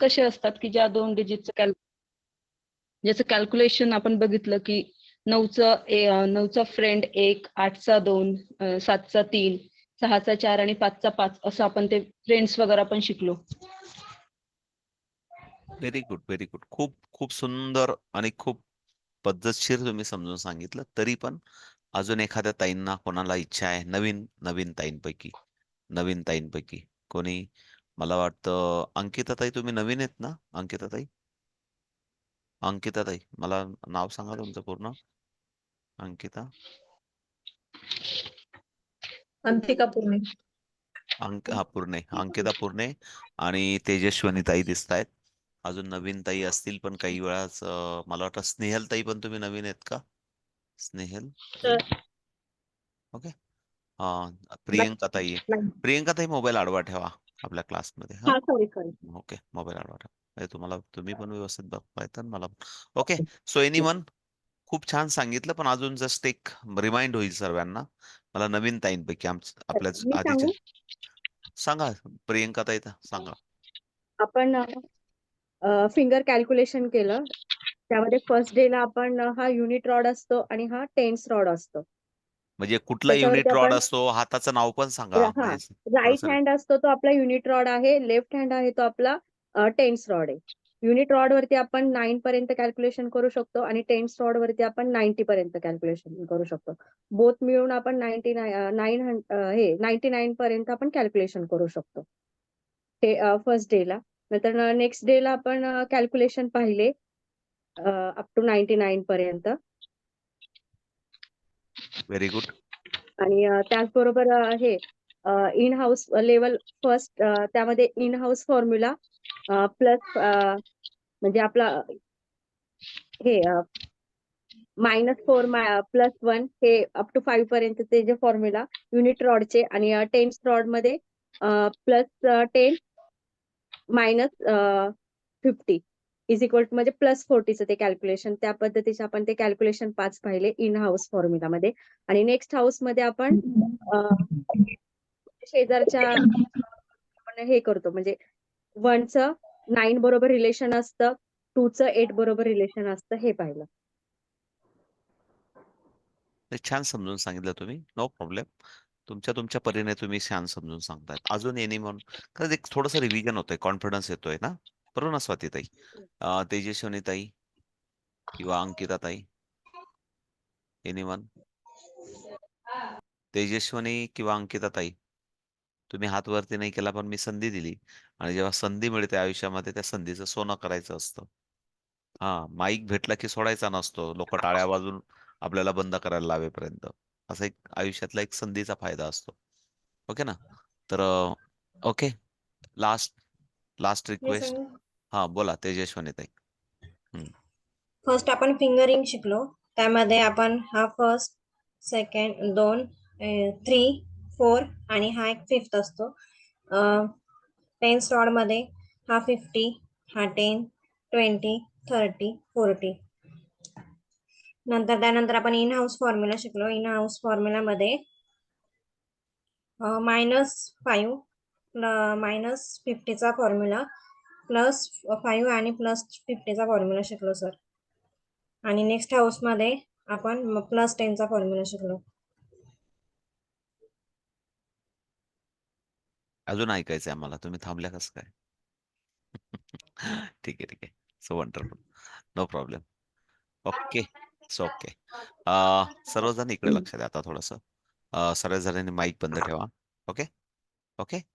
कसे असतात की ज्या 2 डिजिटचं ज्याचं कॅल्क्युलेशन आपण बघितलं की 9चा फ्रेंड 1, 8चा 2, 7चा 3, 6चा 4 आणि 5चा 5 असं आपण ते फ्रेंड्स वगैरे आपण शिकलो. Very good, very good. खूप खूप सुंदर आणि खूप पद्धतशीर तुम्ही समजून सांगितलं. तरी पण अजून एखाद्या ताईंना कोणाला इच्छा आहे नवीन ताईंपैकी कोणी, मला वाटतं अंकिता ताई, तुम्ही नवीन आहेत ना? अंकिता ताई, मला नाव सांगा तुमचं पूर्ण. अंकिता अंतिका पुणे. पूर्णे, अंकिता पूर्णे आणि तेजस्वनी ताई दिसत आहेत. अजून नवीन ताई असतील, पण काही वेळाच मला वाटतं स्नेहल ताई पण तुम्ही नवीन आहेत का? स्नेहल ताई, ओके. प्रियंका ताई मोबाईल आडवा ठेवा आपल्या क्लासमध्ये. हा, सॉरी. ओके, मोबाईल आडवा ठेवा. तुम्ही पण व्यवस्थित बघताय तर मला पण. ओके. सो एनीवन, खूप छान सांगितलं, पण अजून जस्ट एक रिमाइंड होईल सर्वांना. मला नवीन ताईंपैकी आपल्या मी आधीच्या सांगू? सांगा. प्रियंका ताई सांगा. आपण फिंगर कॅल्क्युलेशन केलं. त्यामध्ये फर्स्ट डे ला आपण हा युनिट रॉड असतो आणि हा टेन्स रॉड असतो. म्हणजे कुठला त्याच्यावरती युनिट रॉड आपण असतो, हाताचं नाव पण सांगा. म्हणजे राईट थोडंसं हँड असतो तो आपला युनिट रॉड आहे, लेफ्ट हँड आहे तो आपला टेन्स रॉड आहे. युनिट रॉड वरती आपण 9 पर्यंत कॅल्क्युलेशन करू शकतो आणि टेन्स रॉड वरती आपण 90 पर्यंत कॅल्क्युलेशन करू शकतो. बोथ मिळून आपण 99 पर्यंत आपण कॅल्क्युलेशन करू शकतो. ते फर्स्ट डेला. नंतर नेक्स्ट डेला आपण कॅल्क्युलेशन पाहिले अप टू 99 पर्यंत. Very good. आणि त्याचबरोबर हे इन हाऊस लेवल फर्स्ट, त्यामध्ये इन हाऊस फॉर्म्युला प्लस म्हणजे आपला हे -4 +1 हे अप टू 5 पर्यंतचे जे फॉर्म्युला युनिट रॉडचे आणि टेन्स रॉड मध्ये +10 -50 इज इक्वल टू म्हणजे +40चं ते कॅल्क्युलेशन. त्या पद्धतीचे आपण ते कॅल्क्युलेशन 5 पाहिले इन हाऊस फॉर्म्युलामध्ये. आणि नेक्स्ट हाऊस मध्ये आपण शेजारच्या आपण हे करतो, म्हणजे 1चं 9 बरोबर रिलेशन असतं, 2चं 8 बरोबर रिलेशन असतं, हे पाहिलं. छान समजून सांगितलं तुम्ही. No problem. तुमच्या परीने तुम्ही छान समजून सांगतायत. अजून येणे म्हणून खरंच एक थोडंसं रिव्हिजन होतंय, कॉन्फिडन्स येतोय ना? बरोबर ना स्वाती ताई? तेजस्विनी ताई किंवा अंकिता ताई, एनीवन? तेजस्विनी किंवा अंकिता ताई, तुम्ही हात वरती नाही केला, पण मी संधी दिली. आणि जेव्हा संधी मिळते आयुष्यामध्ये, त्या संधीचं सोनं करायचं असतं. हा, माईक भेटला की सोडायचा नसतो. लोक टाळ्या वाजून आपल्याला बंद करायला लावेपर्यंत. असा एक आयुष्यातला एक संधीचा फायदा असतो. ओके ना? तर ओके, लास्ट रिक्वेस्ट. हा, बोला तेजस्वनी ताई. फर्स्ट आपण फिंगरिंग शिकलो. त्यामध्ये आपण हा फर्स्ट, सेकंड, 2, 3, 4 आणि हा एक 5th असतो. टेन्स रॉड मध्ये हा 50, हा 10, 20, 30, 40. त्यानंतर आपण इन हाऊस फॉर्म्युला शिकलो. इन हाऊस फॉर्म्युला मध्ये -5 -50चा फॉर्म्युला, +5 आणि +50चा फॉर्म्युला शिकलो सर. आणि नेक्स्ट हाऊस मध्ये आपण +10चा फॉर्म्युला शिकलो. अजून ऐकायचंय आम्हाला, तुम्ही थांबल्या कसं काय? ठीक आहे. So wonderful. No problem. Okay. Okay. सर्वजण इकडे लक्ष द्या आता थोडंसं. सर्व जणांनी माईक बंद ठेवा. ओके.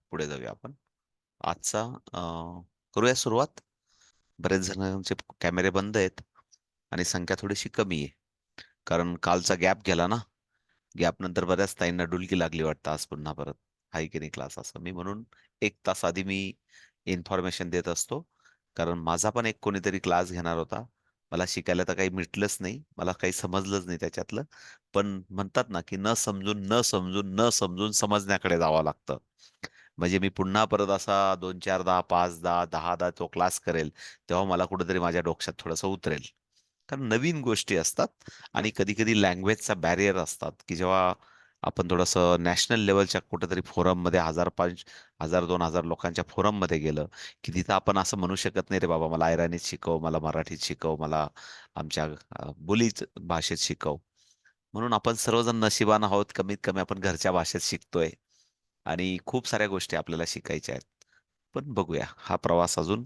पुढे जाऊया आपण. आजचा करूया सुरुवात. बरेच जणांचे कॅमेरे बंद आहेत आणि संख्या थोडीशी कमी आहे, कारण कालचा गॅप गेला ना. गॅप नंतर बऱ्याच ताईंना डुलकी लागली वाटतं आज पुन्हा परत हाय की नाही क्लास, असं. मी म्हणून 1 तास आधी मी इन्फॉर्मेशन देत असतो, कारण माझा पण एक कोणीतरी क्लास घेणार होता. मला शिकायला तर काही मिटलंच नाही, मला काही समजलंच नाही त्याच्यातलं. पण म्हणतात ना, की न समजून समजण्याकडे जावं लागतं. म्हणजे मी पुन्हा परत असा 2-4, 10, 5, 10 तो क्लास करेल, तेव्हा मला कुठेतरी माझ्या डोक्यात थोडंसं उतरेल. कारण नवीन गोष्टी असतात आणि कधी-कधी लँग्वेजचा बॅरियर असतात, की जेव्हा आपण थोडंसं नॅशनल लेवलच्या कुठेतरी फोरममध्ये 1000-2000 लोकांच्या फोरममध्ये गेलं की तिथं आपण असं म्हणू शकत नाही रे बाबा मला आयराणीत शिकव, मला मराठीत शिकव, मला आमच्या बोलीच भाषेत शिकव. म्हणून आपण सर्वजण नशिबान आहोत, कमीत कमी आपण घरच्या भाषेत शिकतोय आणि खूप साऱ्या गोष्टी आपल्याला शिकायच्या आहेत. पण बघूया हा प्रवास अजून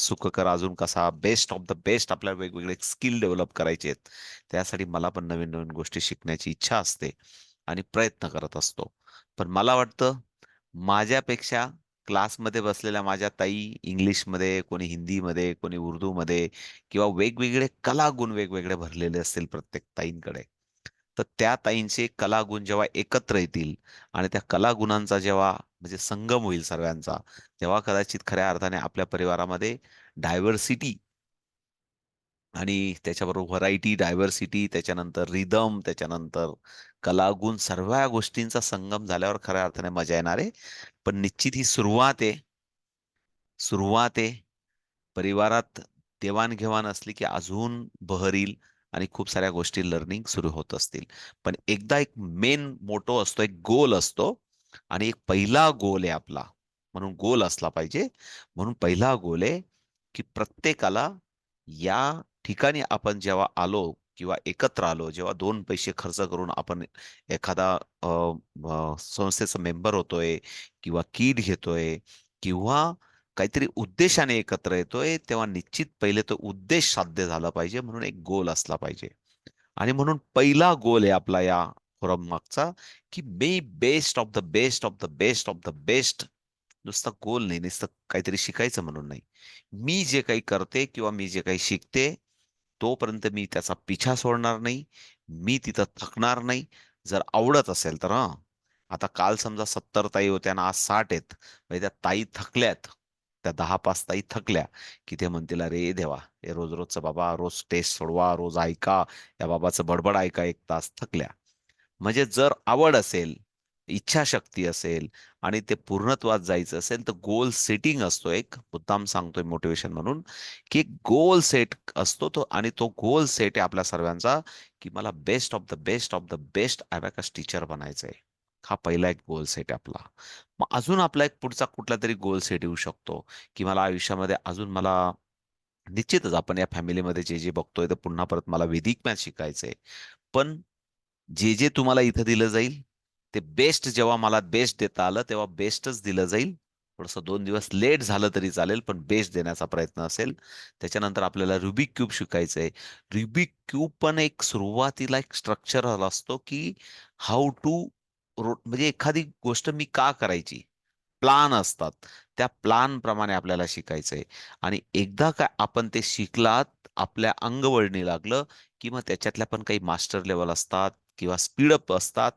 सुखकर अजून कसा बेस्ट ऑफ द बेस्ट आपल्याला वेगवेगळे स्किल डेव्हलप करायचे आहेत. त्यासाठी मला पण नवीन नवीन गोष्टी शिकण्याची इच्छा असते आणि प्रयत्न करत असतो. पण मला वाटतं माझ्यापेक्षा क्लासमध्ये बसलेल्या माझ्या ताई इंग्लिशमध्ये, कोणी हिंदीमध्ये, कोणी उर्दूमध्ये किंवा वेगवेगळे कलागुण वेगवेगळे भरलेले असतील प्रत्येक ताईंकडे. तर त्या ताईंचे कलागुण जेव्हा एकत्र येतील आणि त्या कलागुणांचा जेव्हा म्हणजे संगम होईल सर्वांचा, तेव्हा कदाचित खऱ्या अर्थाने आपल्या परिवारामध्ये डायव्हर्सिटी आणि त्याच्याबरोबर व्हरायटी, डायव्हर्सिटी, त्याच्यानंतर रिदम, त्याच्यानंतर कलागुण सर्व गोष्टींचा संगम झाल्यावर खऱ्या अर्थाने मजा येणार आहे. पण निश्चित ही सुरुवात आहे. सुरुवात आहे. परिवारात देवाणघेवाण असली की अजून बहर येईल आणि खूप साऱ्या गोष्टी लर्निंग सुरू होत असतील. पण एकदा एक मेन मोटो असतो, एक गोल असतो आणि एक पहिला गोल आहे आपला. म्हणून गोल असला पाहिजे. म्हणून पहिला गोल आहे की प्रत्येकाला या ठिकाणी आपण जेव्हा आलो किंवा एकत्र आलो, जेव्हा 2 पैसे खर्च करून आपण एखादा संस्थेचा मेंबर होतोय किंवा किट घेतोय किंवा काहीतरी उद्देशाने एकत्र येतोय, तेव्हा निश्चित पहिले तो उद्देश साध्य झाला पाहिजे म्हणून एक गोल असला पाहिजे. आणि म्हणून पहिला गोल आहे आपला या फोरम मागचा, की मी best of the best of the best of the best नुसता गोल नाही, नुसतं काहीतरी शिकायचं म्हणून नाही. मी जे काही करते किंवा मी जे काही शिकते, तोपर्यंत मी त्याचा पिछा सोडणार नाही. मी तिथं थकणार नाही. जर आवडत असेल तर हां. आता काल समजा 70 ताई होत्या आणि आज 60 आहेत. म्हणजे त्या ताई थकल्यात. त्या 10-5 ताई थकल्या, की ते म्हणतील, "अरे देवा, हे रोज-रोजचं बाबा, रोज टेस्ट सोडवा, रोज ऐका, या बाबाचं बडबड ऐका 1 तास." थकल्या. म्हणजे जर आवड असेल, इच्छाशक्ती असेल आणि ते पूर्णत्वात जायचं असेल, तर गोल सेटिंग असतो एक, मुद्दाम सांगतोय मोटिव्हेशन म्हणून, की एक गोल सेट असतो तो आणि तो गोल सेट आहे आपल्या सर्वांचा, की मला best of the best of the best abacus teacher बनायचंय. हा पहिला एक गोल सेट आहे आपला. मग अजून आपला एक पुढचा कुठलातरी गोल सेट येऊ शकतो, की मला आयुष्यामध्ये अजून मला निश्चितच आपण या फॅमिलीमध्ये जे बघतोय, तर पुन्हा परत मला वैदिक मॅथ शिकायचंय. पण जे तुम्हाला इथं दिलं जाईल, ते बेस्ट जेव्हा मला बेस्ट देता आलं, तेव्हा बेस्टच दिलं जाईल. थोडंसं 2 दिवस लेट झालं तरी चालेल, पण बेस्ट देण्याचा प्रयत्न असेल. त्याच्यानंतर आपल्याला रुबिक क्यूब शिकायचंय. रुबिक क्यूब पण एक सुरुवातीला एक स्ट्रक्चरल असतो, की हाऊ टू म्हणजे एखादी गोष्ट मी का करायची? प्लान असतात. त्या प्लानप्रमाणे आपल्याला शिकायचंय आणि एकदा का आपण ते शिकलात, आपल्या अंगवळणी लागलं, की मग त्याच्यातल्या पण काही मास्टर लेव्हल असतात किंवा स्पीडअप असतात.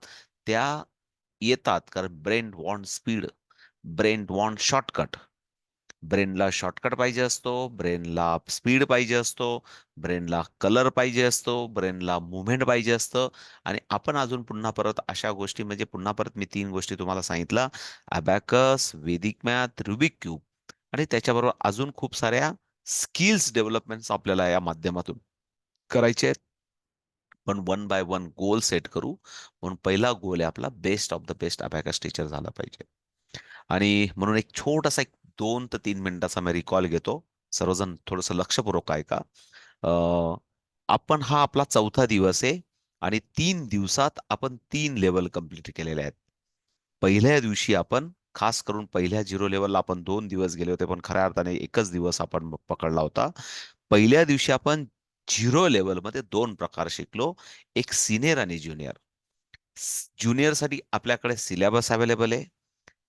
त्या येतात कारण brain want speed, brain want shortcut. ब्रेनला शॉर्टकट पाहिजे असतो, ब्रेनला स्पीड पाहिजे असतो, ब्रेनला कलर पाहिजे असतो, ब्रेनला मूव्हमेंट पाहिजे असतं आणि आपण अजून पुन्हा परत अशा गोष्टी म्हणजे पुन्हा परत मी 3 गोष्टी तुम्हाला सांगितल्या. अबॅकस, वैदिक मॅथ, रुबिक क्यूब आणि त्याच्याबरोबर अजून खूप साऱ्या स्किल्स डेव्हलपमेंट्स आपल्याला या माध्यमातून करायचे आहेत. पण one by one goal set करू. म्हणून पहिला गोल आहे आपला best of the best abacus teacher झाला पाहिजे. आणि म्हणून एक छोटासा एक 2 ते 3 मिनिटाचा मी रिकॉल घेतो. सर्वजण थोडंसं लक्षपूर्वक ऐका. अ, आपण हा आपला 4था दिवस आहे आणि 3 दिवसात आपण 3 लेव्हल कंप्लीट केलेले आहेत. पहिल्या दिवशी आपण खास करून पहिल्या 0 लेव्हलला आपण 2 दिवस गेले होते, पण खऱ्या अर्थाने एकच दिवस आपण पकडला होता. पहिल्या दिवशी आपण 0 लेव्हलमध्ये 2 प्रकार शिकलो. एक सीनियर आणि ज्युनियर. ज्युनियरसाठी आपल्याकडे सिलेबस अवेलेबल आहे.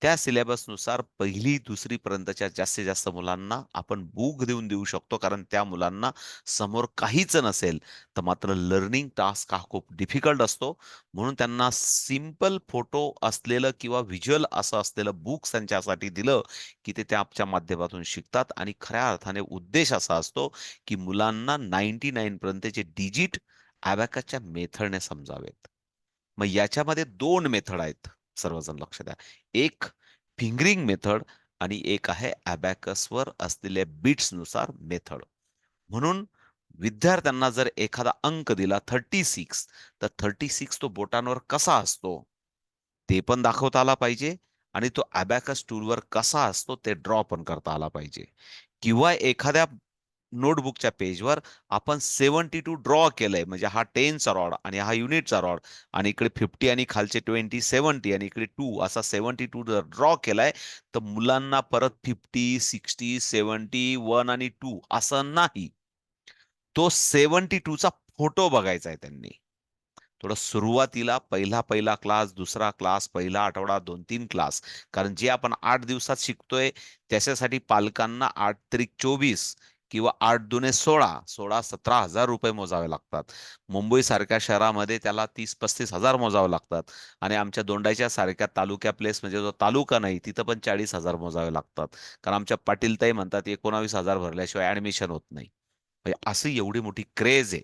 त्या सिलेबसनुसार 1ली-2री पर्यंतच्या जास्तीत जास्त मुलांना आपण बुक देऊ शकतो. कारण त्या मुलांना समोर काहीच नसेल, तर मात्र लर्निंग टास्क हा खूप डिफिकल्ट असतो. म्हणून त्यांना सिंपल फोटो असलेलं किंवा व्हिज्युअल असं असलेलं बुक्स त्यांच्यासाठी दिलं, की ते त्याच्या माध्यमातून शिकतात आणि खऱ्या अर्थाने उद्देश असा असतो, की मुलांना 99 पर्यंतचे डिजिट अबॅकसच्या मेथडने समजावेत. मग याच्यामध्ये 2 मेथड आहेत. सर्वजण लक्ष द्या. एक फिंगरिंग मेथड आणि एक आहे अबॅकसवर असलेल्या बिट्सनुसार मेथड. म्हणून विद्यार्थ्यांना जर एखादा अंक दिला 36, तर 36 तो बोटांवर कसा असतो ते पण दाखवता आला पाहिजे आणि तो अबॅकस टूलवर कसा असतो ते ड्रॉ पण करता आला पाहिजे. किंवा एखाद्या नोटबुकच्या पेजवर आपण 72 ड्रॉ केलंय, म्हणजे हा 10चा रॉड आणि हा युनिटचा रॉड आणि इकडे 50 आणि खालचे 20, 70 आणि इकडे 2 असा 72 जर ड्रॉ केलाय, तर मुलांना परत 50, 60, 70, 1 आणि 2 असं नाही. तो 72 चा फोटो बघायचा आहे त्यांनी. थोडं सुरुवातीला पहिला क्लास, दुसरा क्लास, पहिला आठवडा, 2-3 क्लास. कारण जे आपण 8 दिवसात शिकतोय त्याच्यासाठी पालकांना 8 त्रिक 24 किंवा 8 दुने 16, 16-17 हजार रुपये मोजावे लागतात. मुंबई सारख्या शहरामध्ये त्याला 30-35 हजार मोजावे लागतात. आणि आमच्या दोंडाईच्या सारख्या तालुक्या प्लेस म्हणजे जो तालुका नाही तिथं पण 40 हजार मोजावे लागतात. कारण आमच्या पाटीलताई म्हणतात 19,000 भरल्याशिवाय ऍडमिशन होत नाही. म्हणजे अशी एवढी मोठी क्रेज आहे.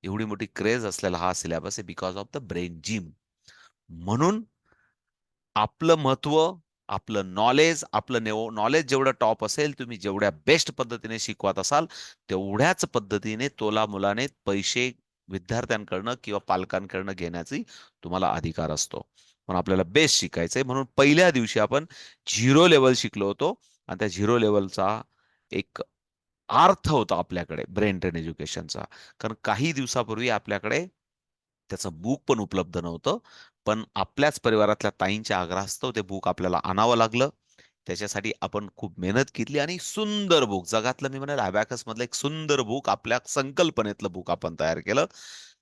एवढी मोठी क्रेज असलेला हा सिलेबस आहे because of the brain gym. म्हणून आपलं महत्व, आपलं नॉलेज, आपलं नॉलेज जेवढं टॉप असेल, तुम्ही जेवढ्या बेस्ट पद्धतीने शिकवत असाल, तेवढ्याच पद्धतीने तोला मुलाने पैसे विद्यार्थ्यांकडनं किंवा पालकांकडनं घेण्याची तुम्हाला अधिकार असतो. पण आपल्याला बेस्ट शिकायचंय म्हणून पहिल्या दिवशी आपण 0 लेवल शिकलो होतो आणि त्या 0 लेवलचा एक अर्थ होता आपल्याकडे ब्रेन ट्रेन एज्युकेशनचा. कारण काही दिवसापूर्वी आपल्याकडे त्याचं बुक पण उपलब्ध नव्हतं. पण आपल्याच परिवारातल्या ताईंच्या आग्रहास्तव ते बुक आपल्याला आणावं लागलं. त्याच्यासाठी आपण खूप मेहनत केली आणि सुंदर बुक, जगातलं मी म्हणेल अबॅकस मधलं एक सुंदर बुक, आपल्या संकल्पनेतलं बुक आपण तयार केलं.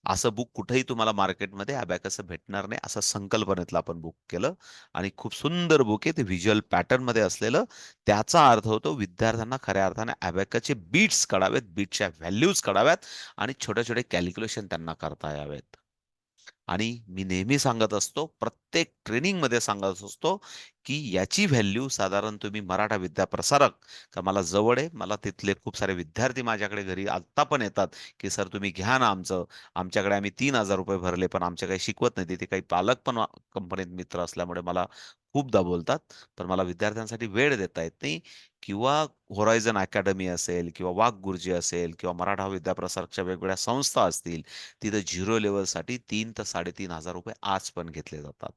असं बुक कुठेही तुम्हाला मार्केटमध्ये अबॅकस भेटणार नाही, असं संकल्पनेतलं आपण बुक केलं. आणि खूप सुंदर बुक आहे ते, व्हिज्युअल पॅटर्न मध्ये असलेलं. त्याचा अर्थ होतो विद्यार्थ्यांना खऱ्या अर्थाने अबॅकसचे बीट्स कळावेत, बीटच्या व्हॅल्यूज कळाव्यात आणि छोटे छोटे कॅल्क्युलेशन त्यांना करता यावेत. आणि मी नेहमी सांगत असतो, प्रत्येक ट्रेनिंगमध्ये सांगत असतो, की याची व्हॅल्यू साधारण तुम्ही मराठा विद्याप्रसारक, का मला जवळ आहे, मला तिथले खूप सारे विद्यार्थी माझ्याकडे घरी आत्ता पण येतात, की सर तुम्ही घ्या ना आमचं, आमच्याकडे आम्ही 3,000 रुपये भरले पण आमच्या काही शिकवत नाही. तिथे काही पालक पण कंपनीत मित्र असल्यामुळे मला खूपदा बोलतात, पण मला विद्यार्थ्यांसाठी वेळ देता येत नाही. किंवा होरायझन अकॅडमी असेल किंवा वाघ गुरुजी असेल किंवा मराठा विद्याप्रसारकच्या वेगवेगळ्या संस्था असतील, तिथं 0 लेव्हलसाठी 3 ते 3,500 रुपये आज पण घेतले जातात.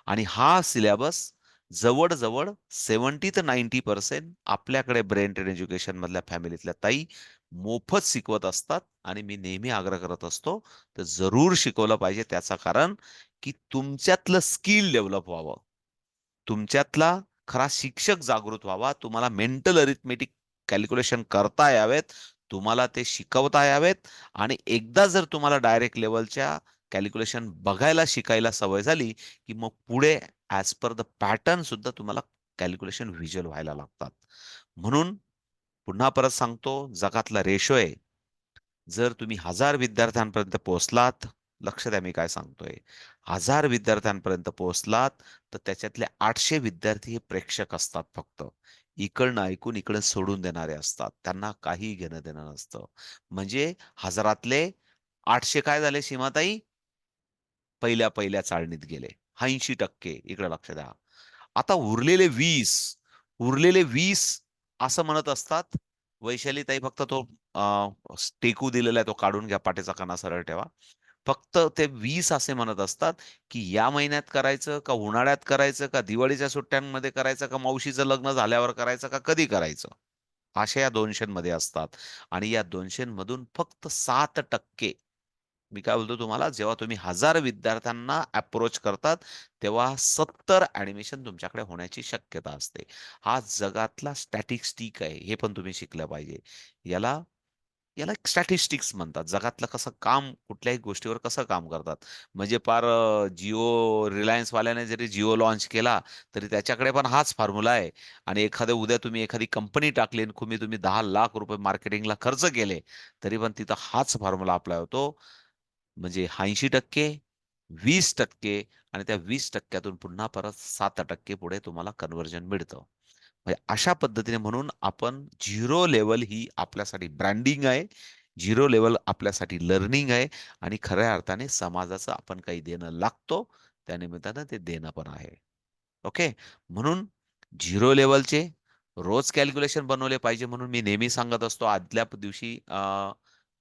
आणि हा सिलेबस जवळ-जवळ 70 ते 90% आपल्याकडे ब्रेन ट्रेन एज्युकेशन मधल्या फॅमिलीतल्या ताई मोफत शिकवत असतात. आणि मी नेहमी आग्रह करत असतो, तर जरूर शिकवलं पाहिजे. त्याचं कारण, की तुमच्यातलं स्किल डेव्हलप व्हावं. तुमच्यातला खरा शिक्षक जागृत व्हावा. तुम्हाला मेंटल अरिथमेटिक कॅल्क्युलेशन करता यावेत. तुम्हाला ते शिकवता यावेत आणि एकदा जर तुम्हाला डायरेक्ट लेव्हलच्या कॅल्क्युलेशन बघायला शिकायला सवय झाली, की मग पुढे ॲज पर द पॅटर्न सुद्धा तुम्हाला कॅल्क्युलेशन व्हिज्युअल व्हायला लागतात. म्हणून पुन्हा परत सांगतो, जगातला रेशो आहे. जर तुम्ही 1000 विद्यार्थ्यांपर्यंत पोहोचलात, लक्ष द्या मी काय सांगतोय. 1000 विद्यार्थ्यांपर्यंत पोहोचलात, तर त्याच्यातले 800 विद्यार्थी हे प्रेक्षक असतात फक्त. इकडनं ऐकून इकडं सोडून देणारे असतात. त्यांना काही घेणं-देणं नसतं. म्हणजे 1000तले 800 काय झाले सीमाताई? पहिल्या चाळणीत गेले. 80% इकडे लक्ष द्या. आता उरलेले 20 असं म्हणत असतात, वैशालीताई फक्त तो टेकू दिलेला आहे तो काढून घ्या, पाठीचा कणा सरळ ठेवा. फक्त ते 20 असे म्हणत असतात, की या महिन्यात करायचं का उन्हाळ्यात करायचं का दिवाळीच्या सुट्ट्यांमध्ये करायचं का मावशीचं लग्न झाल्यावर करायचं का कधी करायचं? अशा या 200 मध्ये असतात. आणि या 200 मधून फक्त 7% मी काय बोलतो तुम्हाला, जेव्हा तुम्ही 1000 विद्यार्थ्यांना अप्रोच करतात, तेव्हा 70 ॲडमिशन तुमच्याकडे होण्याची शक्यता असते. हा जगातला स्टॅटिस्टिक आहे. हे पण तुम्ही शिकलं पाहिजे. याला याला एक स्टॅटिस्टिक्स म्हणतात. जगातलं कसं काम, कुठल्याही गोष्टीवर कसं काम करतात. म्हणजे पार रिलायन्स वाल्याने जरी जिओ लॉन्च केला, तरी त्याच्याकडे पण हाच फॉर्म्युला आहे. आणि उद्या तुम्ही एखादी कंपनी टाकली आणि तुम्ही 10 लाख रुपये मार्केटिंगला खर्च केले, तरी पण तिथं हाच फॉर्म्युला अप्लाय होतो. म्हणजे 80%, 20% आणि त्या 20%तून पुन्हा परत 7% पुढे तुम्हाला कन्व्हर्जन मिळतं. म्हणजे अशा पद्धतीने म्हणून आपण 0 लेव्हल ही आपल्यासाठी ब्रँडिंग आहे. 0 लेव्हल आपल्यासाठी लर्निंग आहे आणि खऱ्या अर्थाने समाजाचं आपण काही देणं लागतो. त्यानिमित्तानं ते देणं पण आहे. ओके. म्हणून 0 लेव्हलचे रोज कॅल्क्युलेशन बनवले पाहिजे म्हणून मी नेहमी सांगत असतो आदल्या दिवशी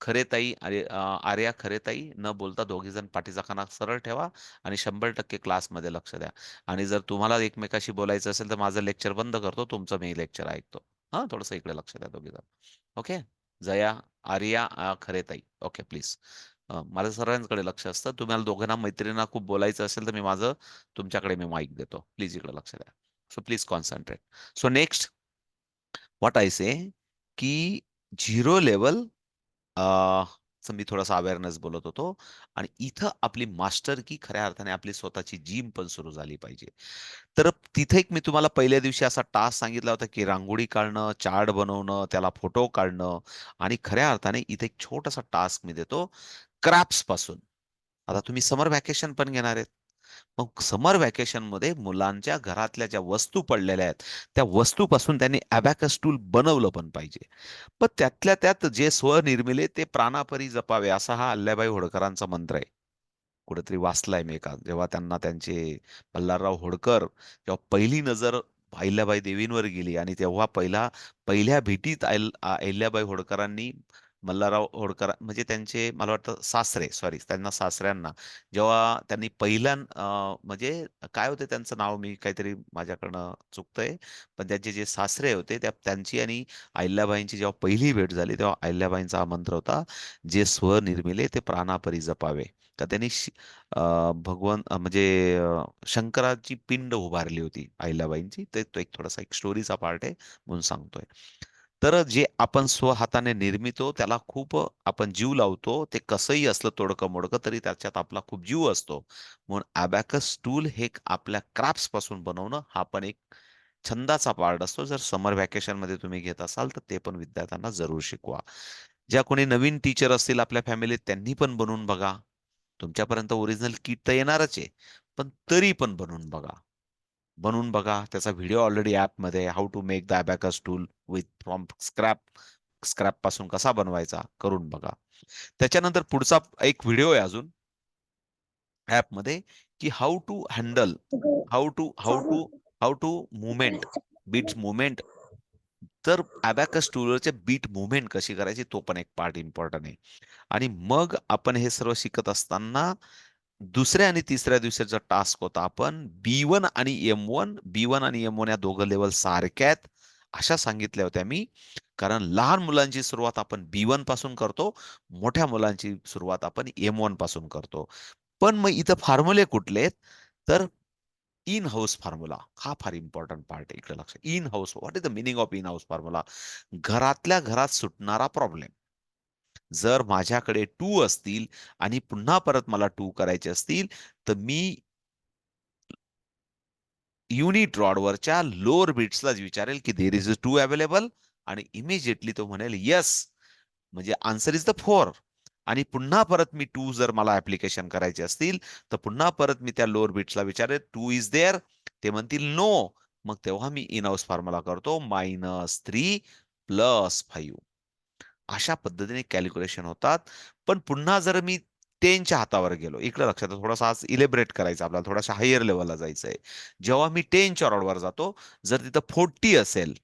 खरेताई आर्या खरेताई न बोलता दोघे जण पाठीचा कणा सरळ ठेवा आणि 100% क्लासमध्ये लक्ष द्या. आणि जर तुम्हाला एकमेकाशी बोलायचं असेल तर माझं लेक्चर बंद करतो, तुमचं मी लेक्चर ऐकतो. हां, थोडंसं इकडे लक्ष द्या दोघे जण. ओके. जया, आर्या, खरेताई. Okay please. माझं सर्वांकडे लक्ष असतं. तुम्हाला दोघांना मैत्रिणींना खूप बोलायचं असेल तर तुमच्याकडे मी माईक देतो. प्लीज इकडे लक्ष द्या. So please concentrate. So next what I say की 0 लेव्हल मी थोडासा अवेअरनेस बोलत होतो आणि इथं आपली मास्टर की खऱ्या अर्थाने आपली स्वतःची जिम पण सुरू झाली पाहिजे. तर तिथे एक मी तुम्हाला पहिल्या दिवशी असा टास्क सांगितला होता, की रांगोळी काढणं, चार्ट बनवणं, त्याला फोटो काढणं आणि खऱ्या अर्थाने इथे एक छोटासा टास्क मी देतो क्रॅफ्ट्स पासून. आता तुम्ही समर व्हॅकेशन पण घेणार आहेत. मग समर व्हॅकेशनमध्ये मुलांच्या घरातल्या ज्या वस्तू पडलेल्या आहेत, त्या वस्तूपासून त्यांनी अबॅकस टूल बनवलं पण पाहिजे. पण त्यातल्या त्यात जे स्वनिर्मिले ते प्राणापरी जपावे असा हा अल्ल्याबाई होळकरांचा मंत्र आहे. कुठेतरी वाचलाय मी एका जेव्हा त्यांना त्यांचे मल्हारराव होळकर जेव्हा पहिली नजर अहिल्याबाई देवींवर गेली आणि तेव्हा पहिल्या भेटीत अहिल्याबाई होळकरांनी मल्हारराव होळकर म्हणजे त्यांचे मला वाटतं सासरे सॉरी त्यांना सासऱ्यांना जेव्हा त्यांनी म्हणजे काय होते त्यांचं नाव मी काहीतरी माझ्याकडनं चुकतंय पण त्यांचे जे सासरे होते त्यांची आणि अहिल्याबाईंची जेव्हा पहिली भेट झाली तेव्हा अहिल्याबाईंचा हा मंत्र होता, जे स्वनिर्मिले ते प्राणापरी जपावे. का त्यांनी म्हणजे शंकराची पिंड उभारली होती अहिल्याबाईंची. तो एक थोडासा एक स्टोरीचा पार्ट आहे म्हणून सांगतोय. तर जे आपण स्वहाताने निर्मितो त्याला खूप आपण जीव लावतो. ते कसंही असलं तोडकं-मोडकं तरी त्याच्यात आपला खूप जीव असतो. म्हणून अबॅकस टूल हे आपल्या क्राफ्ट्स पासून बनवणं हा पण एक छंदाचा पार्ट असतो. जर समर व्हॅकेशनमध्ये तुम्ही घेत असाल तर ते पण विद्यार्थ्यांना जरूर शिकवा. ज्या कोणी नवीन टीचर असतील आपल्या फॅमिलीत त्यांनी पण बनवून बघा. तुमच्यापर्यंत ओरिजिनल किट तर येणारच आहे. पण तरी पण बनवून बघा. बनवून बघा. त्याचा व्हिडिओ ऑलरेडी ॲपमध्ये how to make the abacus tool from scrap पासून कसा बनवायचा करून बघा. त्याच्यानंतर पुढचा एक व्हिडिओ आहे अजून ॲपमध्ये की how to handle how to how to how to movement beats movement तर अबॅकस टूलवरचे बीट मूव्हमेंट कशी करायची तो पण एक पार्ट इम्पॉर्टंट आहे. आणि मग आपण हे सर्व शिकत असताना दुसऱ्या आणि तिसऱ्या दिवसाचा टास्क होता आपण B1 आणि M1 B1 आणि M1 या दोघं लेवल सारख्या आहेत अशा सांगितल्या होत्या मी. कारण लहान मुलांची सुरुवात आपण B1 पासून करतो, मोठ्या मुलांची सुरुवात आपण M1 पासून करतो. पण मग इथं फॉर्म्युले कुठले आहेत? तर इन हाऊस फॉर्म्युला हा फार इम्पॉर्टंट पार्ट आहे. इकडे लक्ष in house what is the meaning of in house formula? घरातल्या घरात सुटणारा प्रॉब्लेम. जर माझ्याकडे 2 असतील आणि पुन्हा परत मला 2 करायचे असतील, तर मी युनिट रॉडवरच्या लोअर बिट्सलाच विचारेल, की "देअर इस अ 2 अवेलेबल?" आणि इमिडिएटली तो म्हणेल, "येस." म्हणजे आन्सर इस द 4 आणि पुन्हा परत मी 2 जर मला ॲप्लिकेशन करायचे असतील, तर पुन्हा परत मी त्या लोअर बिट्सला विचारेल, "2 इस देअर?" ते म्हणतील, "नो." मग तेव्हा मी इन हाऊस फॉर्म्युला करतो -3 +5. अशा पद्धतीने कॅल्क्युलेशन होतात. पण पुन्हा जर मी 10च्या हातावर गेलो, इकडे लक्षात थोडासा आज इलॅबोरेट करायचं आपल्याला, थोडासा हायर लेव्हलला जायचंय. जेव्हा मी 10च्या रॉडवर जातो, जर तिथं 40 असेल,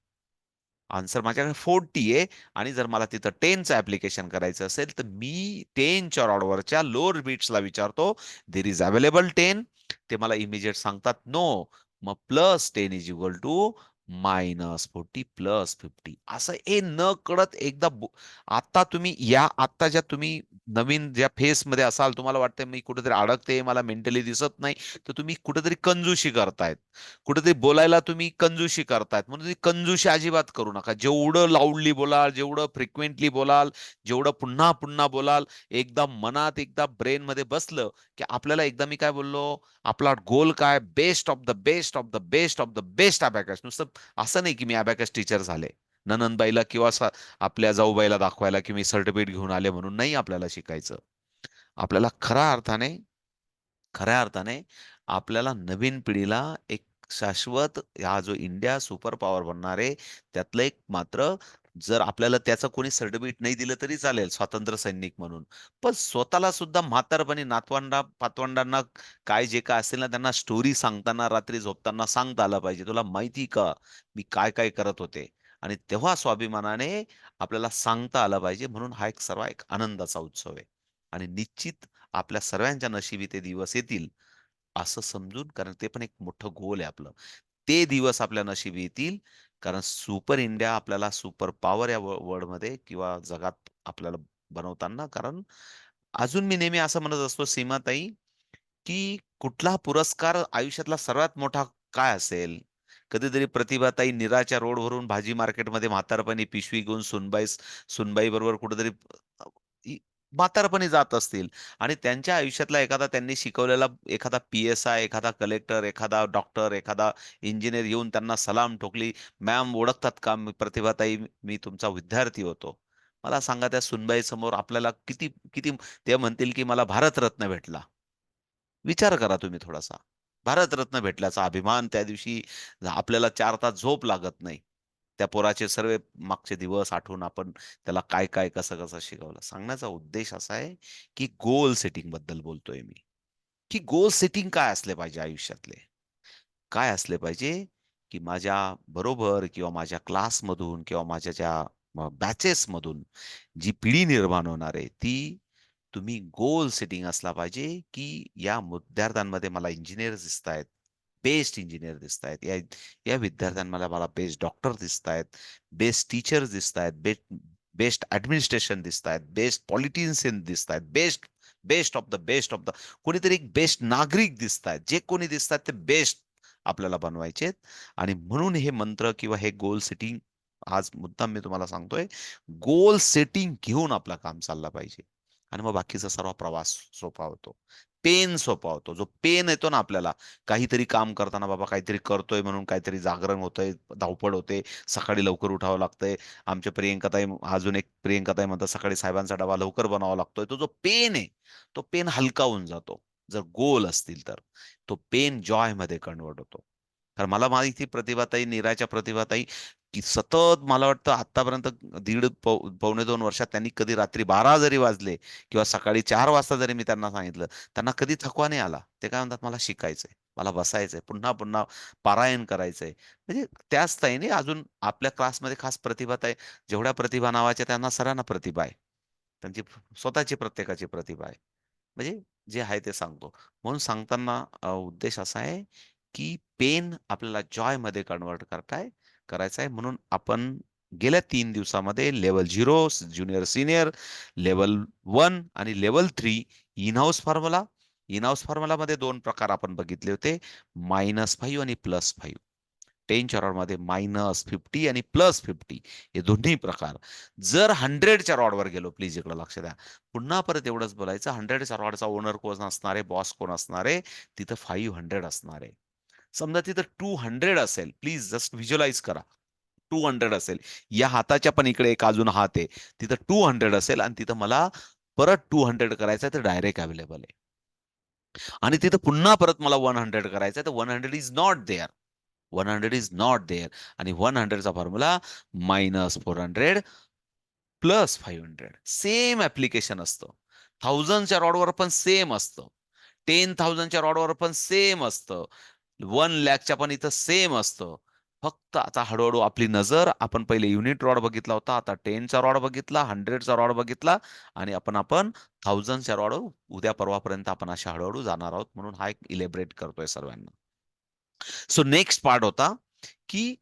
आन्सर माझ्याकडे 40 आहे आणि जर मला तिथं 10चं ॲप्लिकेशन करायचं असेल, तर मी 10च्या रॉडवरच्या लोअर बिट्सला विचारतो, "देअर इस अवेलेबल 10?" ते मला इमिडिएट सांगतात, "नो." मग +10 इज इक्वल टू -40 +50 असं हे नकळत एकदा आता तुम्ही आत्ता तुम्ही नवीन ज्या फेजमध्ये असाल, तुम्हाला वाटतंय मी कुठेतरी अडकते, मला मेंटली दिसत नाही, तर तुम्ही कुठेतरी कंजूशी करतायत. कुठेतरी बोलायला तुम्ही कंजूशी करतायत. म्हणून तुम्ही कंजूशी अजिबात करू नका. जेवढं लाऊडली बोलाल, जेवढं फ्रिक्वेंटली बोलाल, जेवढं पुन्हा-पुन्हा बोलाल, एकदा मनात एकदा ब्रेनमध्ये बसलं, की आपल्याला एकदा मी काय बोललो, आपला गोल काय best of the best of the best of the best abacus. नुसतं असं नाही, की मी अबॅकस टीचर झाले. नणंदबाईला किंवा आपल्या जाऊबाईला दाखवायला, की मी सर्टिफिकेट घेऊन आले म्हणून नाही आपल्याला शिकायचं. आपल्याला खऱ्या अर्थाने आपल्याला नवीन पिढीला एक शाश्वत हा जो इंडिया सुपर पॉवर बनणार आहे, त्यातलं एक मात्र जर आपल्याला त्याचं कोणी सर्टिफिकेट नाही दिलं तरी चालेल स्वातंत्र्य सैनिक म्हणून, पण स्वतःला सुद्धा म्हातारपणी पातवंडांना काय जे काय असेल ना त्यांना स्टोरी सांगताना रात्री झोपताना सांगता आलं पाहिजे. तुला माहिती का मी काय काय करत होते? आणि तेव्हा स्वाभिमानाने आपल्याला सांगता आलं पाहिजे. म्हणून हा एक आनंदाचा उत्सव आहे. आणि निश्चित आपल्या सर्वांच्या नशिबी ते दिवस येतील असं समजून, कारण ते पण एक मोठं गोल आहे आपलं. ते दिवस आपल्या नशिबी येतील, कारण सुपर इंडिया आपल्याला सुपर पॉवर या वर्ल्डमध्ये किंवा जगात आपल्याला बनवताना, कारण अजून मी नेहमी असं म्हणत असतो सीमाताई, की कुठला पुरस्कार आयुष्यातला सर्वात मोठा काय असेल? कधीतरी प्रतिभाताई नीराच्या रोडवरून भाजी मार्केटमध्ये म्हातारपणी पिशवी घेऊन सुनबाई बरोबर कुठेतरी इ म्हातारपणी जात असतील आणि त्यांच्या आयुष्यातला त्यांनी शिकवलेला एखादा पी-एस-आय, एखादा कलेक्टर, एखादा डॉक्टर, एखादा इंजिनिअर येऊन त्यांना सलाम ठोकली, "मॅम ओळखतात का? मी प्रतिभाताई, मी तुमचा विद्यार्थी होतो." मला सांगा त्या सुनबाईसमोर आपल्याला किती किती ते म्हणतील, की मला भारतरत्न भेटला. विचार करा तुम्ही थोडासा. भारतरत्न भेटल्याचा अभिमान त्या दिवशी आपल्याला 4 तास झोप लागत नाही. त्या पोराचे सर्व मागचे दिवस आठवून आपण त्याला काय-काय, कसं-कसं शिकवलं. सांगण्याचा उद्देश असा आहे, की गोल सेटिंग बद्दल बोलतोय मी, की गोल सेटिंग काय असले पाहिजे आयुष्यातले? काय असले पाहिजे, की माझ्या बरोबर किंवा माझ्या क्लासमधून किंवा माझ्या ज्या बॅचेसमधून जी पिढी निर्माण होणार आहे, ती तुम्ही गोल सेटिंग असला पाहिजे, की या विद्यार्थ्यांमध्ये मला इंजिनिअर्स दिसतायत, बेस्ट इंजिनिअर दिसतायत. या या विद्यार्थ्यांमध्ये मला बेस्ट डॉक्टर दिसतायत, बेस्ट टीचर्स दिसतायत, बेस्ट ॲडमिनिस्ट्रेशन दिसतायत, बेस्ट पॉलिटिशियन दिसतायत, best best of the best of the कोणीतरी एक बेस्ट नागरिक दिसतायत. जे कोणी दिसतात ते बेस्ट आपल्याला बनवायचेत आणि म्हणून हे मंत्र किंवा हे गोल सेटिंग आज मुद्दाम मी तुम्हाला सांगतोय, गोल सेटिंग घेऊन आपलं काम चाललं पाहिजे. आणि मग बाकीचा सर्व प्रवास सोपा होतो. पेन सोपा होतो. जो पेन येतो ना आपल्याला, काहीतरी काम करताना बाबा काहीतरी करतोय म्हणून काहीतरी जागरण होतंय, धावपळ होते, सकाळी लवकर उठावं लागतंय. आमच्या प्रियंकाताई अजून एक प्रियंकाताई म्हणतात सकाळी साहेबांचा डबा लवकर बनावा लागतोय. तो जो पेन आहे, तो पेन हलका होऊन जातो. जर गोल असतील तर. तो पेन जॉयमध्ये कन्व्हर्ट होतो. कारण मला माहिती प्रतिभाताई, नीराच्या प्रतिभाताई, की सतत मला वाटतं आत्तापर्यंत दीड पावणे 2 वर्षात त्यांनी कधी रात्री 12 जरी वाजले किंवा सकाळी 4 वाजता जरी मी त्यांना सांगितलं, त्यांना कधी थकवा नाही आला. ते काय म्हणतात, "मला शिकायचंय, मला बसायचंय, पुन्हा-पुन्हा पारायण करायचंय." म्हणजे त्याच ताईने अजून आपल्या क्लासमध्ये खास प्रतिभाताई, जेवढ्या प्रतिभा नावाच्या त्यांना सर्वांना प्रतिभा आहे. त्यांची स्वतःची प्रत्येकाची प्रतिभा आहे. म्हणजे जे आहे ते सांगतो. म्हणून सांगताना उद्देश असा आहे, की पेन आपल्याला जॉयमध्ये कन्व्हर्ट करायचा आहे. म्हणून आपण गेल्या 3 दिवसामध्ये लेव्हल 0, ज्युनियर सीनियर, लेव्हल 1 आणि level 3 in house formula. In house फॉर्म्युलामध्ये 2 प्रकार आपण बघितले होते. -5 आणि +5. 10च्या रॉडमध्ये -50 आणि +50 हे दोन्ही प्रकार. जर 100च्या रॉडवर गेलो, प्लीज इकडे लक्ष द्या. पुन्हा परत एवढंच बोलायचं, 100च्या रॉडचा ओनर कोण असणार आहे, बॉस कोण असणार आहे, तिथं 500 असणार आहे. समजा तिथं 200 असेल, प्लीज जस्ट व्हिज्युअलाइज करा. 200 असेल. या हाताच्या पण इकडे एक अजून हात आहे. तिथं 200 असेल आणि तिथं मला परत 200 करायचं आहे, तर डायरेक्ट अवेलेबल आहे. आणि तिथं पुन्हा परत मला 100 करायचं आहे, तर 100 is not there. 100 is not there आणि 100चा फॉर्म्युला -400 +500 सेम ॲप्लिकेशन असतं. 1000च्या रॉडवर पण सेम असतं. 10,000च्या रॉडवर पण सेम असतं. 1,00,000च्या पण इथं सेम असतं. फक्त आता हळू आपली नजर आपण पहिले युनिट रॉड बघितला होता. आता 10चा रॉड बघितला, 100चा रॉड बघितला आणि आपण 1000च्या रॉडवर उद्या परवापर्यंत आपण अशा हळू जाणार आहोत. म्हणून हा एक इलॅबोरेट करतोय सर्वांना. सो नेक्स्ट पार्ट होता, की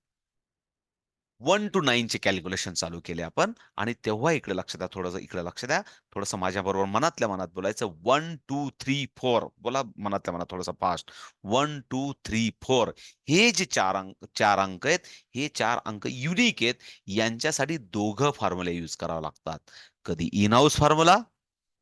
1 to 9 चे कॅल्क्युलेशन चालू केले आपण आणि तेव्हा इकडे लक्ष द्या, थोडंसं इकडे लक्ष द्या. थोडंसं माझ्याबरोबर मनातल्या मनात बोलायचं. 1, 2, 3, 4 बोला मनातल्या मनात थोडंसं फास्ट. 1, 2, 3, 4 हे जे 4 अंक आहेत, हे 4 अंक युनिक आहेत. यांच्यासाठी दोघं फॉर्म्युले यूज करावे लागतात. कधी इन हाऊस फॉर्म्युला,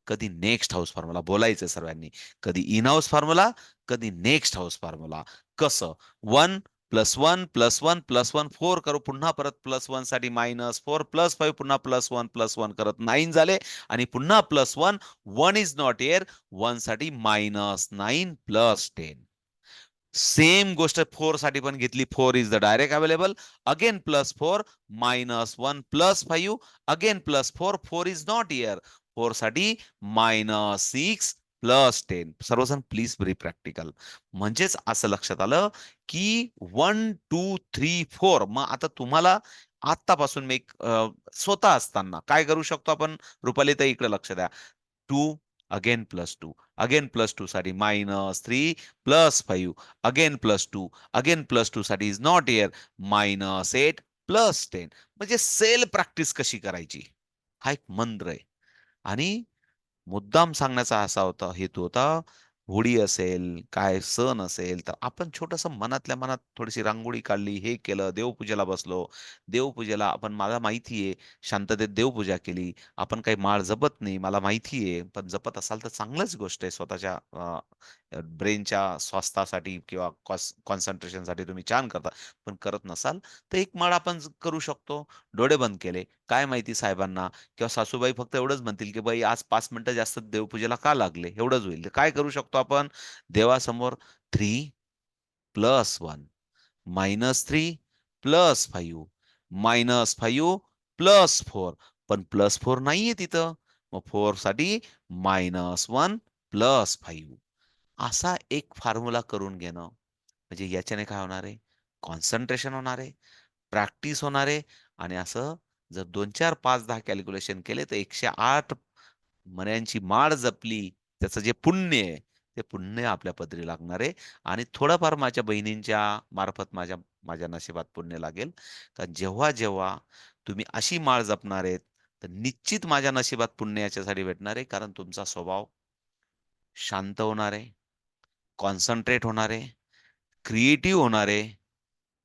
कधी नेक्स्ट हाऊस फॉर्म्युला. बोलायचं सर्वांनी. कधी इन हाऊस फॉर्म्युला, कधी नेक्स्ट हाऊस फॉर्म्युला. कसं? 1 +1 +1 +1 4 करू. पुन्हा परत +1 साठी -4 +5 पुन्हा +1 करत 9 झाले आणि पुन्हा +1 1 इज नॉट हिअर 1 साठी -9 +10. सेम गोष्ट 4 साठी पण घेतली. 4 is the direct available. Again +4 -1 +5 again +4 4 is not here. 4 साठी -6 +10. सर्वजण प्लीज व्हेरी प्रॅक्टिकल. म्हणजेच असं लक्षात आलं की 1 2 3 4. मग आता तुम्हाला आतापासून मी स्वतः असताना काय करू शकतो आपण? रुपाली ताई इकडे लक्ष द्या. 2 अगेन +2 अगेन +2 साठी -3 +5 अगेन +2 अगेन +2 साठी इज नॉट हिअर -8 +10. म्हणजे सेल प्रॅक्टिस कशी करायची हा एक मंत्र आहे. आणि मुद्दाम सांगण्याचा असा होता हेतू होता, होळी असेल, काय सण असेल, तर आपण छोटंसं मनातल्या मनात थोडीशी रांगोळी काढली, हे केलं, देवपूजेला बसलो. देवपूजेला आपण मला माहिती आहे, शांततेत देवपूजा केली. आपण काही माळ जपत नाही, मला माहिती आहे. पण जपत असाल तर चांगलीच गोष्ट आहे. स्वतःच्या ब्रेनच्या स्वास्थ्यासाठी किंवा कॉन्सन्ट्रेशनसाठी तुम्ही छान करता. पण करत नसाल, तर एक माळ आपण करू शकतो. डोळे बंद केले. काय माहिती साहेबांना किंवा सासूबाई फक्त एवढंच म्हणतील, की "बाई आज 5 मिनिटं जास्त देवपूजेला का लागले?" एवढंच होईल. तर काय करू शकतो आपण? देवासमोर 3 + 1 -3 + 5 -5 + 4 पण +4 नाहीये तिथं. मग 4 साठी -1 + 5 असा एक फॉर्म्युला करून घेणं. म्हणजे याच्याने काय होणार आहे? कॉन्सन्ट्रेशन होणार आहे, प्रॅक्टिस होणार आहे आणि असं जर 2, 4, 5, 10 कॅल्क्युलेशन केले तर 108 मण्यांची माळ जपली, त्याचं जे पुण्य आहे, ते पुण्य आपल्या पदरी लागणार आहे आणि थोडंफार माझ्या बहिणींच्या मार्फत माझ्या माझ्या नशिबात पुण्य लागेल. कारण जेव्हा तुम्ही अशी माळ जपणार आहेत, तर निश्चित माझ्या नशिबात पुण्य याच्यासाठी भेटणार आहे. कारण तुमचा स्वभाव शांत होणार आहे, कॉन्सन्ट्रेट होणार आहे, क्रिएटिव्ह होणार आहे,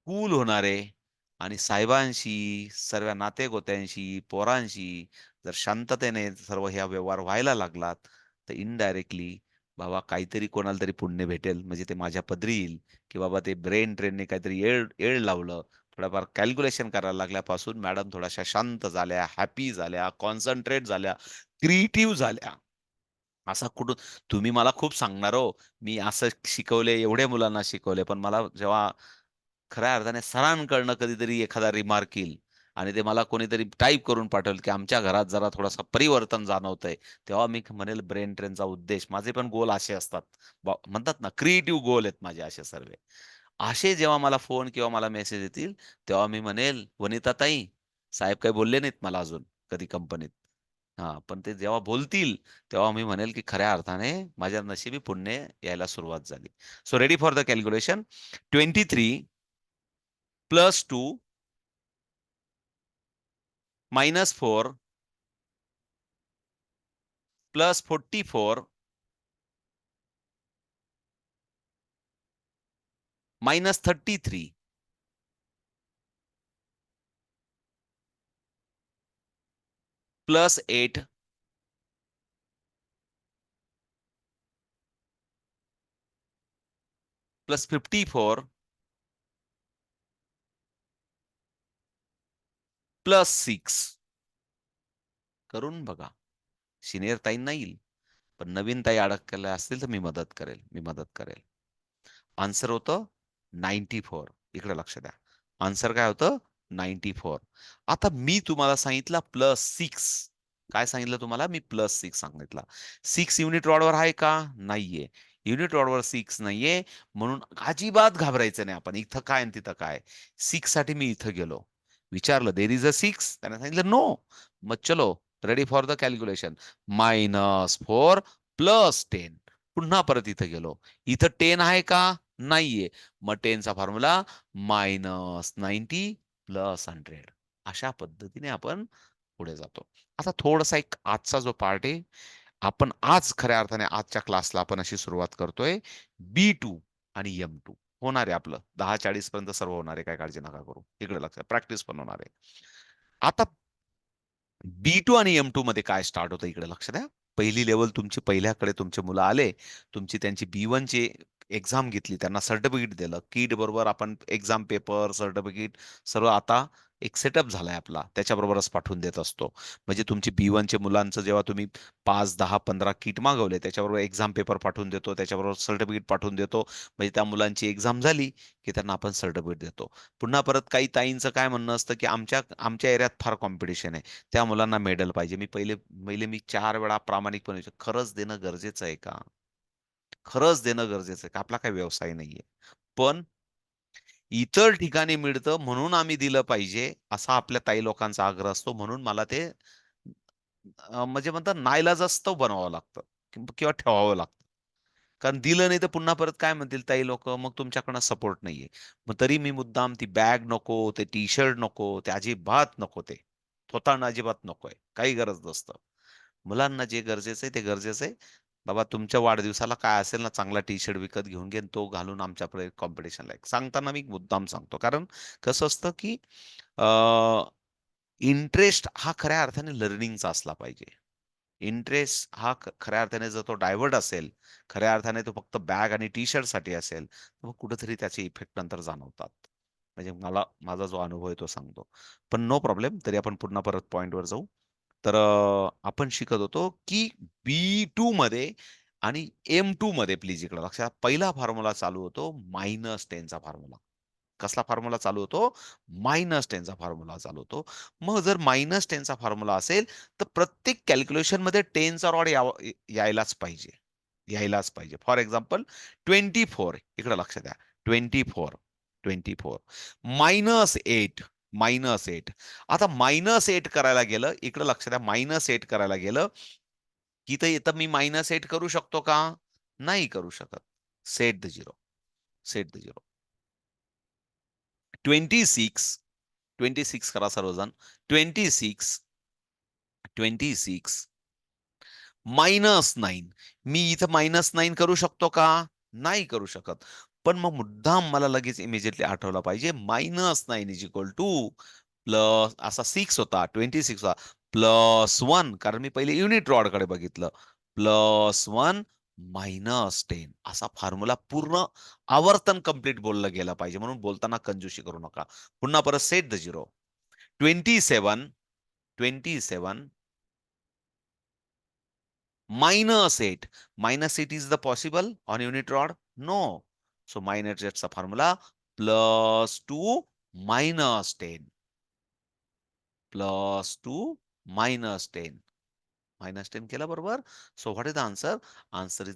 कूल होणार आहे आणि साहेबांशी, सर्व नातेगोत्यांशी, पोरांशी जर शांततेने सर्व ह्या व्यवहार व्हायला लागलात, तर इनडायरेक्टली बाबा काहीतरी कोणाला तरी पुण्य भेटेल. म्हणजे ते माझ्या पदरी येईल, की बाबा ते ब्रेन ट्रेनने काहीतरी येड येड लावलं. थोडंफार कॅल्क्युलेशन करायला लागल्यापासून मॅडम थोड्याशा शांत झाल्या, हॅपी झाल्या, कॉन्सन्ट्रेट झाल्या, क्रिएटिव्ह झाल्या. असा कुठून तुम्ही मला खूप सांगणार हो, मी असं शिकवले, एवढ्या मुलांना शिकवले. पण मला जेव्हा खऱ्या अर्थाने सरांकडनं कधीतरी एखादा रिमार्क येईल आणि ते मला कोणीतरी टाइप करून पाठवेल, की आमच्या घरात जरा थोडासा परिवर्तन जाणवतंय. तेव्हा मी म्हणेल ब्रेन ट्रेनचा उद्देश. माझे पण गोल असे असतात. म्हणतात ना क्रिएटिव्ह गोल आहेत माझे असे सर्व. असे जेव्हा मला फोन किंवा मला मेसेज येतील, तेव्हा मी म्हणेल, "वनिताताई, साहेब काही बोलले नाहीत मला अजून कधी कंपनीत." हां, पण ते जेव्हा बोलतील, तेव्हा मी म्हणेल, की खऱ्या अर्थाने माझ्या नशिबी पुण्य यायला सुरुवात झाली. So ready for the calculation. 23 +2 -4 +44 -33 +8 +54 +6 करून बघा. सिनियर ताईंना येईल. पण नवीन ताई अडकलेल्या असतील तर मी मदत करेल. मी मदत करेल. आन्सर होतं 94. इकडे लक्ष द्या. आन्सर काय होतं? 94. आता मी तुम्हाला सांगितलं +6. काय सांगितलं तुम्हाला? मी +6 सांगितला. 6 युनिट रॉडवर आहे का? नाहीये. युनिट रॉडवर 6 नाहीये, म्हणून अजिबात घाबरायचं नाही आपण. इथं काय आणि तिथं काय? 6 साठी मी इथं गेलो. विचारलं, "देअर इज अ 6?" त्याने सांगितलं, "नो." मग चलो रेडी फॉर द कॅल्क्युलेशन. -4 +10 पुन्हा परत इथं गेलो. इथं 10 आहे का? नाहीये. मग 10 चा फॉर्म्युला -90 +100. अशा पद्धतीने आपण पुढे जातो. आता थोडासा एक आजचा जो पार्ट आहे, आपण आज खऱ्या अर्थाने आजच्या क्लासला आपण अशी सुरुवात करतोय. B2 आणि M2 होणार आहे आपलं. 10:40 पर्यंत सर्व होणार आहे. काही काळजी नका करू. इकडे लक्ष प्रॅक्टिस पण होणार आहे. आता B2 आणि M2 मध्ये काय स्टार्ट होतं इकडे लक्ष द्या. पहिली लेव्हल तुमची पहिल्याकडे तुमचे मुलं आले. तुमची त्यांची B1 ची एक्झाम घेतली, त्यांना सर्टिफिकेट दिलं, किट बरोबर आपण एक्झाम पेपर, सर्टिफिकेट सर्व आता एक सेटअप झालाय आपला, त्याच्याबरोबरच पाठवून देत असतो. म्हणजे तुमची B1 चे मुलांचं जेव्हा तुम्ही 5, 10, 15 किट मागवले, त्याच्याबरोबर एक्झाम पेपर पाठवून देतो, त्याच्याबरोबर सर्टिफिकेट पाठवून देतो. म्हणजे त्या मुलांची एक्झाम झाली की त्यांना आपण सर्टिफिकेट देतो. पुन्हा परत काही ताईंचं काय म्हणणं असतं, की आमच्या एरियात फार कॉम्पिटिशन आहे, त्या मुलांना मेडल पाहिजे. मी 4 वेळा प्रामाणिकपणे विचारतो, खरंच देणं गरजेचं आहे का? खरंच देणं गरजेचं आहे का? आपला काही व्यवसाय नाहीये. पण इतर ठिकाणी मिळतं म्हणून आम्ही दिलं पाहिजे, असा आपल्या ताई लोकांचा आग्रह असतो. म्हणून मला ते म्हणजे म्हणतात नाईलाजास्तव बनवावं लागतं किंवा ठेवावं लागतं. कारण दिलं नाही तर पुन्हा परत काय म्हणतील ताई लोकं, "मग तुमच्याकडनं सपोर्ट नाहीये." मग तरी मी मुद्दाम ती बॅग नको, ते टी-शर्ट नको, ते अजिबात नको ते. थोतांड अजिबात नकोय. काही गरज नसतं. मुलांना जे गरजेचं आहे ते गरजेचं आहे. बाबा तुमच्या वाढदिवसाला काय असेल ना चांगला टी-शर्ट विकत घेऊन घे आणि तो घालून आमच्याकडे कॉम्पिटिशनला ये. सांगताना मी मुद्दाम सांगतो. कारण कसं असतं, की इंटरेस्ट हा खऱ्या अर्थाने लर्निंगचा असला पाहिजे. इंटरेस्ट हा खऱ्या अर्थाने जर तो डायव्हर्ट असेल, खऱ्या अर्थाने तो फक्त बॅग आणि टी-शर्टसाठी असेल, तर मग कुठेतरी त्याचे इफेक्ट नंतर जाणवतात. म्हणजे माझा जो अनुभव आहे तो सांगतो. पण नो प्रॉब्लेम. तरी आपण पुन्हा परत पॉइंटवर जाऊ. तर आपण शिकत होतो, की B2 मध्ये आणि M2 मध्ये प्लीज इकडे लक्षात पहिला फॉर्म्युला चालू होतो -10 चा फॉर्म्युला. कसला फॉर्म्युला चालू होतो? -10 चा फॉर्म्युला चालू होतो. मग जर -10 चा फॉर्म्युला असेल, तर प्रत्येक कॅल्क्युलेशनमध्ये 10 चा रॉड यायलाच पाहिजे. यायलाच पाहिजे. फॉर एक्झाम्पल 24 इकडे लक्ष द्या. 24 -8 -8 आता -8 करायला गेलं, इकडे लक्ष द्या -8 करायला गेलं, की इथं मी -8 करू शकतो का? नाही करू शकत. Set the zero. Set the zero. 26 26 करा सर्वजण. 26 26 -9 मी इथं -9 करू शकतो का? नाही करू शकत. पण मग मुद्दाम मला लगेच इमिजिएटली आठवलं पाहिजे -9 इज इक्वल टू प्लस असा 6 होता 26 होता +1 कारण मी पहिले युनिट रॉडकडे बघितलं. +1 -10 असा फॉर्म्युला पूर्ण आवर्तन कंप्लीट बोललं गेलं पाहिजे. म्हणून बोलताना कंजूसी करू नका. पुन्हा परत set the zero. 27 -8 -8 is the possible on unit rod? No. So -8 चा फॉर्म्युला +2 -10 +2 -10 -10 केलं बरोबर. So what is the answer? Answer is